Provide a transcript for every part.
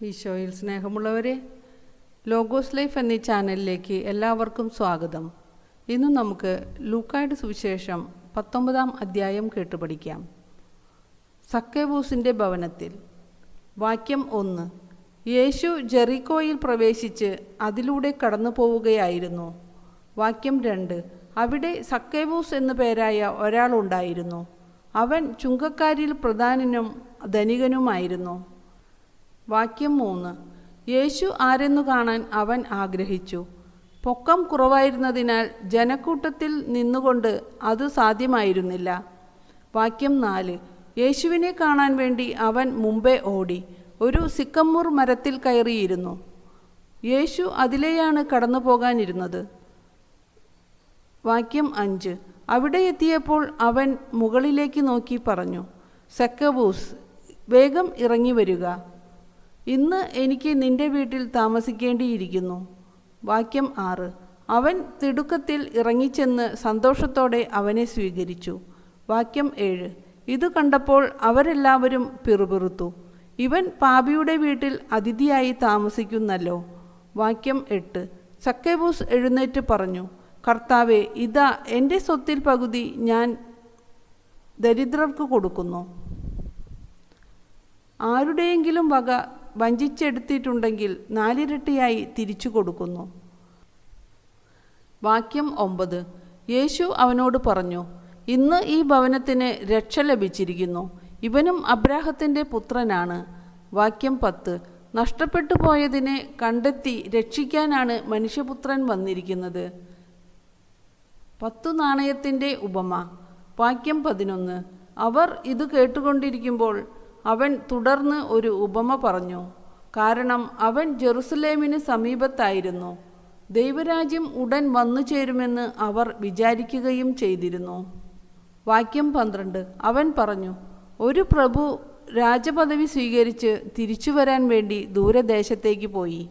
ഈശോയിൽ സ്നേഹമുള്ളവരെ, logos life എന്നീ ചാനലിലേക്ക് എല്ലാവർക്കും സ്വാഗതം. ഇന്ന് നമുക്ക് ലൂക്കായുടെ സുവിശേഷം 19-ാം അധ്യായം കേട്ടുപഠിക്കാം. സക്കേവൂസിൻ്റെ ഭവനത്തിൽ. വാക്യം 1. യേശു ജെറിക്കോയിൽ പ്രവേശിച്ച് അതിലൂടെ കടന്നു പോവുകയായിരുന്നു. വാക്യം 2. അവിടെ സക്കേവൂസ് എന്നു പേരായ ഒരാളുണ്ടായിരുന്നു. അവൻ ചുങ്കക്കാരിൽ പ്രധാനനും ധനികനുമായിരുന്നു. വാക്യം 3. യേശു ആരെന്നു കാണാൻ അവൻ ആഗ്രഹിച്ചു. പൊക്കം കുറവായിരുന്നതിനാൽ ജനക്കൂട്ടത്തിൽ നിന്നുകൊണ്ട് അത് സാധ്യമായിരുന്നില്ല. വാക്യം 4. യേശുവിനെ കാണാൻ വേണ്ടി അവൻ മുമ്പേ ഓടി ഒരു സിക്കമ്മൂർ മരത്തിൽ കയറിയിരുന്നു. യേശു അതിലെയാണ് കടന്നു പോകാനിരുന്നത്. വാക്യം 5. അവിടെ എത്തിയപ്പോൾ അവൻ മുകളിലേക്ക് നോക്കി പറഞ്ഞു, സക്കവൂസ്, വേഗം ഇറങ്ങി വരിക. ഇന്ന് എനിക്ക് നിന്റെ വീട്ടിൽ താമസിക്കേണ്ടിയിരിക്കുന്നു. വാക്യം 6. അവൻ തിടുക്കത്തിൽ ഇറങ്ങിച്ചെന്ന് സന്തോഷത്തോടെ അവനെ സ്വീകരിച്ചു. വാക്യം 7. ഇത് കണ്ടപ്പോൾ അവരെല്ലാവരും പിറുപിറുത്തു, ഇവൻ പാപിയുടെ വീട്ടിൽ അതിഥിയായി താമസിക്കുന്നല്ലോ. വാക്യം 8. സക്കേവൂസ് എഴുന്നേറ്റ് പറഞ്ഞു, കർത്താവേ, ഇതാ എൻ്റെ സ്വത്തിൽ പകുതി ഞാൻ ദരിദ്രർക്ക് കൊടുക്കുന്നു. ആരുടെയെങ്കിലും വക വഞ്ചിച്ചെടുത്തിട്ടുണ്ടെങ്കിൽ 4 ഇരട്ടിയായി തിരിച്ചു കൊടുക്കുന്നു. വാക്യം 9. യേശു അവനോട് പറഞ്ഞു, ഇന്ന് ഈ ഭവനത്തിന് രക്ഷ ലഭിച്ചിരിക്കുന്നു. ഇവനും അബ്രാഹത്തിൻ്റെ പുത്രനാണ്. വാക്യം 10. നഷ്ടപ്പെട്ടു പോയതിനെ കണ്ടെത്തി രക്ഷിക്കാനാണ് മനുഷ്യപുത്രൻ വന്നിരിക്കുന്നത്. 10 നാണയത്തിൻ്റെ ഉപമ. വാക്യം 11. അവർ ഇത് കേട്ടുകൊണ്ടിരിക്കുമ്പോൾ അവൻ തുടർന്ന് ഒരു ഉപമ പറഞ്ഞു. കാരണം അവൻ ജെറുസലേമിന് സമീപത്തായിരുന്നു. ദൈവരാജ്യം ഉടൻ വന്നു ചേരുമെന്ന് അവർ വിചാരിക്കുകയും ചെയ്തിരുന്നു. വാക്യം 12. അവൻ പറഞ്ഞു, ഒരു പ്രഭു രാജപദവി സ്വീകരിച്ച് തിരിച്ചു വരാൻ വേണ്ടി ദൂരദേശത്തേക്ക് പോയി.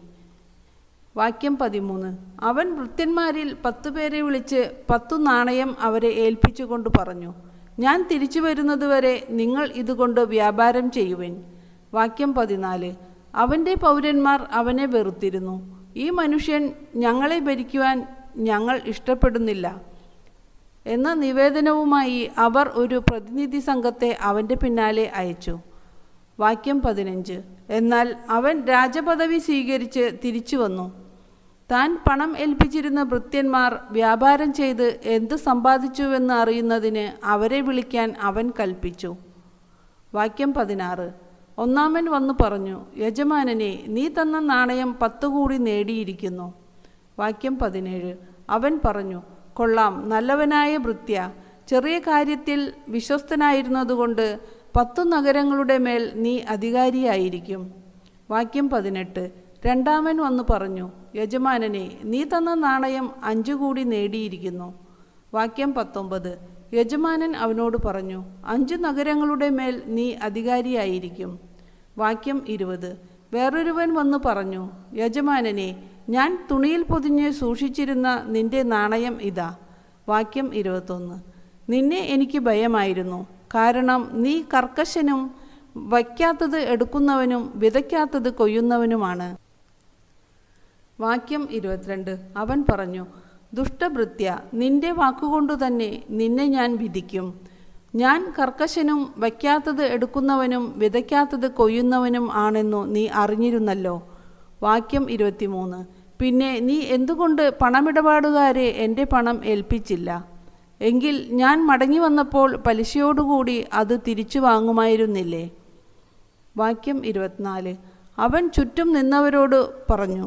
വാക്യം 13. അവൻ ഭൃത്യന്മാരിൽ 10 പേരെ വിളിച്ച് 10 നാണയം അവരെ ഏൽപ്പിച്ചുകൊണ്ട് പറഞ്ഞു, ഞാൻ തിരിച്ചു വരുന്നതുവരെ നിങ്ങൾ ഇതുകൊണ്ട് വ്യാപാരം ചെയ്യുവിൻ. വാക്യം 14. അവൻ്റെ പൗരന്മാർ അവനെ വെറുത്തിരുന്നു. ഈ മനുഷ്യൻ ഞങ്ങളെ ഭരിക്കുവാൻ ഞങ്ങൾ ഇഷ്ടപ്പെടുന്നില്ല എന്ന നിവേദനവുമായി അവർ ഒരു പ്രതിനിധി സംഘത്തെ അവൻ്റെ പിന്നാലെ അയച്ചു. വാക്യം 15. എന്നാൽ അവൻ രാജപദവി സ്വീകരിച്ച് തിരിച്ചു വന്നു. താൻ പണം ഏൽപ്പിച്ചിരുന്ന ഭൃത്യന്മാർ വ്യാപാരം ചെയ്ത് എന്ത് സമ്പാദിച്ചുവെന്ന് അറിയുന്നതിന് അവരെ വിളിക്കാൻ അവൻ കൽപ്പിച്ചു. വാക്യം 16. ഒന്നാമൻ വന്നു പറഞ്ഞു, യജമാനനെ, നീ തന്ന നാണയം 10 കൂടി നേടിയിരിക്കുന്നു. വാക്യം 17. അവൻ പറഞ്ഞു, കൊള്ളാം, നല്ലവനായ ഭൃത്യ, ചെറിയ കാര്യത്തിൽ വിശ്വസ്തനായിരുന്നതുകൊണ്ട് 10 നഗരങ്ങളുടെ മേൽ നീ അധികാരിയായിരിക്കും. വാക്യം 18. രണ്ടാമൻ വന്നു പറഞ്ഞു, യജമാനനെ, നീ തന്ന നാണയം 5 കൂടി നേടിയിരിക്കുന്നു. വാക്യം 19. യജമാനൻ അവനോട് പറഞ്ഞു, 5 നഗരങ്ങളുടെ മേൽ നീ അധികാരിയായിരിക്കും. വാക്യം 20. വേറൊരുവൻ വന്നു പറഞ്ഞു, യജമാനനെ, ഞാൻ തുണിയിൽ പൊതിഞ്ഞ് സൂക്ഷിച്ചിരുന്ന നിന്റെ നാണയം ഇതാ. വാക്യം 21. നിന്നെ എനിക്ക് ഭയമായിരുന്നു, കാരണം നീ കർക്കശനും വയ്ക്കാത്തത് എടുക്കുന്നവനും വിതയ്ക്കാത്തത് കൊയ്യുന്നവനുമാണ്. വാക്യം 22. അവൻ പറഞ്ഞു, ദുഷ്ടഭൃത്യ, നിന്റെ വാക്കുകൊണ്ടു തന്നെ നിന്നെ ഞാൻ വിധിക്കും. ഞാൻ കർക്കശനും വയ്ക്കാത്തത് എടുക്കുന്നവനും വിതയ്ക്കാത്തത് കൊയ്യുന്നവനും ആണെന്നു നീ അറിഞ്ഞിരുന്നല്ലോ. വാക്യം 23. പിന്നെ നീ എന്തുകൊണ്ട് പണമിടപാടുകാരെ എൻ്റെ പണം ഏൽപ്പിച്ചില്ല? എങ്കിൽ ഞാൻ മടങ്ങി വന്നപ്പോൾ പലിശയോടുകൂടി അത് തിരിച്ചു വാങ്ങുമായിരുന്നില്ലേ? വാക്യം 24. അവൻ ചുറ്റും നിന്നവരോട് പറഞ്ഞു,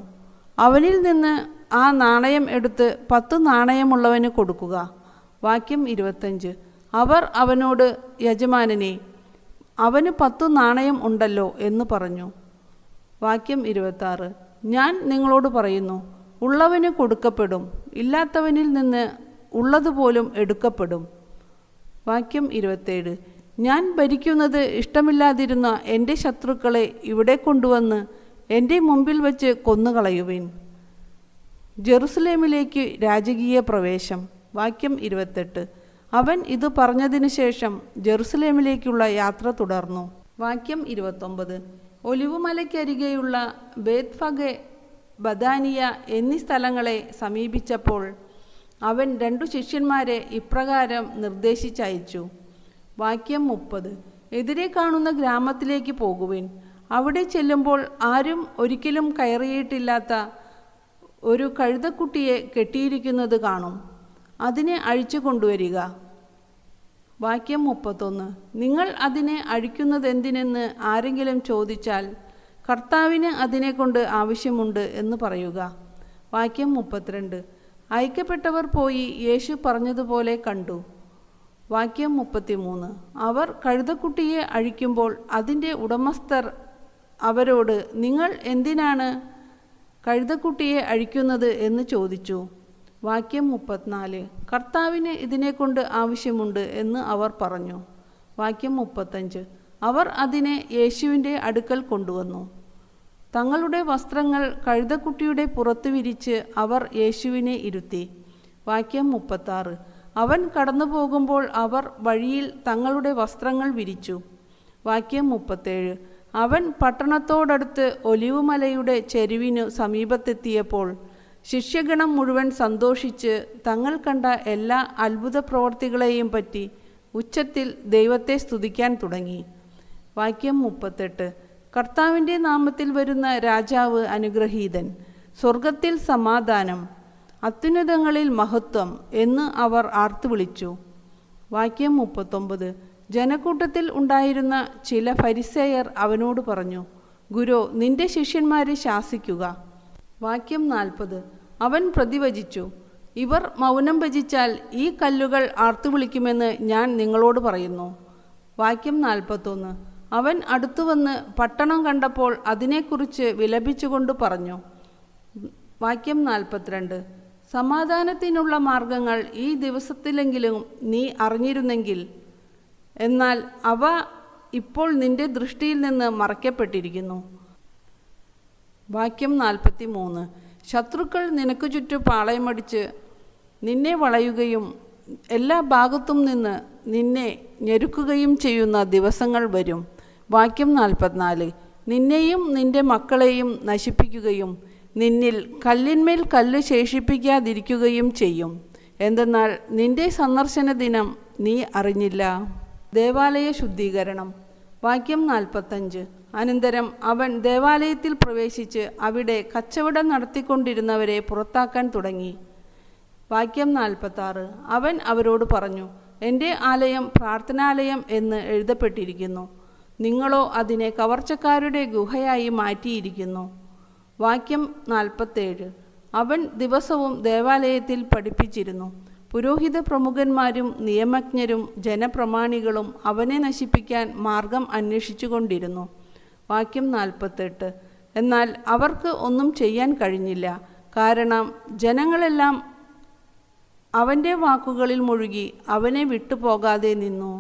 അവനിൽ നിന്ന് ആ നാണയം എടുത്ത് 10 നാണയമുള്ളവന് കൊടുക്കുക. വാക്യം 25. അവർ അവനോട്, യജമാനനെ, അവന് 10 നാണയം ഉണ്ടല്ലോ എന്ന് പറഞ്ഞു. വാക്യം 26. ഞാൻ നിങ്ങളോട് പറയുന്നു, ഉള്ളവന് കൊടുക്കപ്പെടും, ഇല്ലാത്തവനിൽ നിന്ന് ഉള്ളതുപോലും എടുക്കപ്പെടും. വാക്യം 27. ഞാൻ ഭരിക്കുന്നത് ഇഷ്ടമില്ലാതിരുന്ന എൻ്റെ ശത്രുക്കളെ ഇവിടെ കൊണ്ടുവന്ന് എൻ്റെ മുമ്പിൽ വച്ച് കൊന്നുകളയുവിൻ. ജെറുസലേമിലേക്ക് രാജകീയ പ്രവേശം. വാക്യം 28. അവൻ ഇത് പറഞ്ഞതിന് ശേഷം ജെറുസലേമിലേക്കുള്ള യാത്ര തുടർന്നു. വാക്യം 29. ഒലിവുമലയ്ക്കരികെയുള്ള ബേത്ഫഗെ, ബദാനിയ എന്നീ സ്ഥലങ്ങളെ സമീപിച്ചപ്പോൾ അവൻ 2 ശിഷ്യന്മാരെ ഇപ്രകാരം നിർദ്ദേശിച്ചയച്ചു. വാക്യം 30. എതിരെ കാണുന്ന ഗ്രാമത്തിലേക്ക് പോകുവിൻ. അവിടെ ചെല്ലുമ്പോൾ ആരും ഒരിക്കലും കയറിയിട്ടില്ലാത്ത ഒരു കഴുതക്കുട്ടിയെ കെട്ടിയിരിക്കുന്നത് കാണും. അതിനെ അഴിച്ചു കൊണ്ടുവരിക. വാക്യം 31. നിങ്ങൾ അതിനെ അഴിക്കുന്നതെന്തിനെന്ന് ആരെങ്കിലും ചോദിച്ചാൽ കർത്താവിന് അതിനെക്കൊണ്ട് ആവശ്യമുണ്ട് എന്ന് പറയുക. വാക്യം 32. അയക്കപ്പെട്ടവർ പോയി യേശു പറഞ്ഞതുപോലെ കണ്ടു. വാക്യം 33. അവർ കഴുതക്കുട്ടിയെ അഴിക്കുമ്പോൾ അതിൻ്റെ ഉടമസ്ഥർ അവരോട്, നിങ്ങൾ എന്തിനാണ് കഴുതക്കുട്ടിയെ അഴിക്കുന്നത് എന്ന് ചോദിച്ചു. വാക്യം 34. കർത്താവിന് ഇതിനെക്കൊണ്ട് ആവശ്യമുണ്ട് എന്ന് അവർ പറഞ്ഞു. വാക്യം 35. അവർ അതിനെ യേശുവിൻ്റെ അടുക്കൽ കൊണ്ടുവന്നു. തങ്ങളുടെ വസ്ത്രങ്ങൾ കഴുതക്കുട്ടിയുടെ പുറത്ത് വിരിച്ച് അവർ യേശുവിനെ ഇരുത്തി. വാക്യം 36. അവൻ കടന്നു പോകുമ്പോൾ അവർ വഴിയിൽ തങ്ങളുടെ വസ്ത്രങ്ങൾ വിരിച്ചു. വാക്യം 37. അവൻ പട്ടണത്തോടടുത്ത് ഒലിവുമലയുടെ ചെരുവിനു സമീപത്തെത്തിയപ്പോൾ ശിഷ്യഗണം മുഴുവൻ സന്തോഷിച്ച് തങ്ങൾ കണ്ട എല്ലാ അത്ഭുത പ്രവർത്തികളെയും പറ്റി ഉച്ചത്തിൽ ദൈവത്തെ സ്തുതിക്കാൻ തുടങ്ങി. വാക്യം 38. കർത്താവിൻ്റെ നാമത്തിൽ വരുന്ന രാജാവ് അനുഗ്രഹീതൻ, സ്വർഗത്തിൽ സമാധാനം, അത്യുന്നതങ്ങളിൽ മഹത്വം എന്ന് അവർ ആർത്തുവിളിച്ചു. വാക്യം 39. ജനക്കൂട്ടത്തിൽ ഉണ്ടായിരുന്ന ചില ഫരിസേയർ അവനോട് പറഞ്ഞു, ഗുരു, നിന്റെ ശിഷ്യന്മാരെ ശാസിക്കുക. വാക്യം 40. അവൻ പ്രതിവചിച്ചു, ഇവർ മൗനം ഭജിച്ചാൽ ഈ കല്ലുകൾ ആർത്തുവിളിക്കുമെന്ന് ഞാൻ നിങ്ങളോട് പറയുന്നു. വാക്യം 41. അവൻ അടുത്തുവന്ന് പട്ടണം കണ്ടപ്പോൾ അതിനെക്കുറിച്ച് വിലപിച്ചുകൊണ്ട് പറഞ്ഞു. വാക്യം 42. സമാധാനത്തിനുള്ള മാർഗങ്ങൾ ഈ ദിവസത്തിലെങ്കിലും നീ അറിഞ്ഞിരുന്നെങ്കിൽ, എന്നാൽ അവ ഇപ്പോൾ നിന്റെ ദൃഷ്ടിയിൽ നിന്ന് മറയ്ക്കപ്പെട്ടിരിക്കുന്നു. വാക്യം 43. ശത്രുക്കൾ നിനക്ക് ചുറ്റും പാളയമടിച്ച് നിന്നെ വളയുകയും എല്ലാ ഭാഗത്തും നിന്ന് നിന്നെ ഞെരുക്കുകയും ചെയ്യുന്ന ദിവസങ്ങൾ വരും. വാക്യം 44. നിന്നെയും നിന്റെ മക്കളെയും നശിപ്പിക്കുകയും നിന്നിൽ കല്ലിന്മേൽ കല്ല് ശേഷിപ്പിക്കാതിരിക്കുകയും ചെയ്യും. എന്തെന്നാൽ നിന്റെ സന്ദർശന ദിനം നീ അറിഞ്ഞില്ല. ദേവാലയ ശുദ്ധീകരണം. വാക്യം 45. അനന്തരം അവൻ ദേവാലയത്തിൽ പ്രവേശിച്ച് അവിടെ കച്ചവടം നടത്തിക്കൊണ്ടിരുന്നവരെ പുറത്താക്കാൻ തുടങ്ങി. വാക്യം 46. അവൻ അവരോട് പറഞ്ഞു, എൻ്റെ ആലയം പ്രാർത്ഥനാലയം എന്ന് എഴുതപ്പെട്ടിരിക്കുന്നു, നിങ്ങളോ അതിനെ കവർച്ചക്കാരുടെ ഗുഹയായി മാറ്റിയിരിക്കുന്നു. വാക്യം 47. അവൻ ദിവസവും ദേവാലയത്തിൽ പഠിപ്പിച്ചിരുന്നു. പുരോഹിത പ്രമുഖന്മാരും നിയമജ്ഞരും ജനപ്രമാണികളും അവനെ നശിപ്പിക്കാൻ മാർഗം അന്വേഷിച്ചുകൊണ്ടിരുന്നു. വാക്യം 48. എന്നാൽ അവർക്ക് ഒന്നും ചെയ്യാൻ കഴിഞ്ഞില്ല, കാരണം ജനങ്ങളെല്ലാം അവൻ്റെ വാക്കുകളിൽ മുഴുകി അവനെ വിട്ടുപോകാതെ നിന്നു.